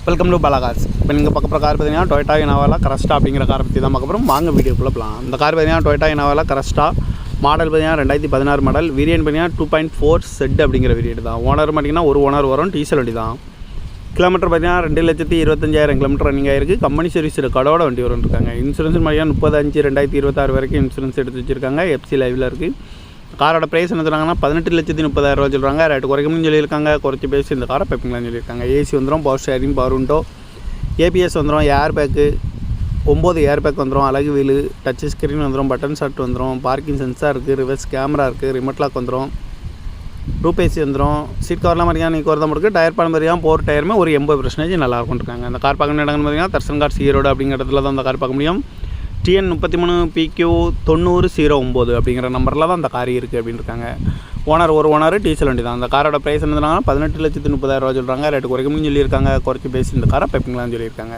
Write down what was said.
Welcome to Bala Cars. இப்போ நீங்கள் பார்க்க போகிற கார் பார்த்தீங்கன்னா டொயோட்டா இனோவா கிரஸ்டா அப்படிங்கிற காரை பற்றி தான் பார்க்க போகிறோம். வாங்க வீடியோக்குள்ளே போகலாம். இந்த கார் பார்த்தீங்கன்னா டொயோட்டா இனோவா கிரஸ்டா மாடல் பார்த்தீங்கன்னா 2016 மாடல். வேரியன்ட் பார்த்தீங்கன்னா 2.4 செட் அப்படிங்கிற வேரியன்ட் தான். ஓனர் பார்த்தீங்கன்னா ஒரு ஓனர் வரும். டீசல் வண்டி தான். கிலோமீட்டர் பார்த்தீங்கன்னா 2,25,000 கிலோமீட்டர் ரன்னிங் ஆயிருக்கு. கம்பெனி சர்வீஸ் ரெக்கார்டோட வண்டி வரும் இருக்காங்க. இன்சூரன்ஸ் பார்த்தீங்கன்னா 30/5/2026 வரைக்கும் இன்சூரன்ஸ் எடுத்து வச்சிருக்காங்க. எஃப்சி லைவில் இருக்குது. காரோட ப்ரைஸ் என்ன சொல்கிறாங்கன்னா 18,30,000 சொல்கிறாங்க. ரேட்டு குறைக்கணும்னு சொல்லியிருக்காங்க. குறைச்சி பேசி இந்த காரை பைப்பிங்களான்னு சொல்லியிருக்காங்க. ஏசி வந்துடும், power sharing, power window, ABS வந்துடும், ஏர் பேக்கு 9 ஏர் பேக் வந்துடும், அழகு வீலு, டச் ஸ்க்ரீன் வந்துடும், பட்டன் ஷாட் வந்துடும், பார்க்கிங் சென்சார் இருக்குது, ரிவர்ஸ் கேமரா இருக்குது, ரிமோட் லாக் வந்துடும், ரூப் ஏசி வந்துடும். சீட் கவர்லாம் பார்த்தீங்கன்னா நீ குறைதான் இருக்குது. டயர் பாடம் பார்த்தீங்கன்னா 4 டயருமே ஒரு 80% நல்லா இருக்கும்ருக்காங்க. அந்த கார் பார்க்கணும் இடங்கள்னு பார்த்தீங்கன்னா தர்சன் கார்ஸ் ஈரோடு அப்படிங்கிற இடத்துல தான் அந்த கார் பார்க்க முடியும். TN 33PQ9009 அப்படிங்கிற நம்பரில் தான் அந்த கார் இருக்குது அப்படின்னு இருக்காங்க. ஓனர் ஒரு ஓனர், டீசல் வண்டி தான். அந்த காரோட ப்ரைஸ் என்னதுன்னா 18,30,000 சொல்கிறாங்க. ரேட்டு குறைக்கணும்னு சொல்லியிருக்காங்க. குறைச்சி பேசி இந்த காரை பைப்பிங்களான்னு சொல்லியிருக்காங்க.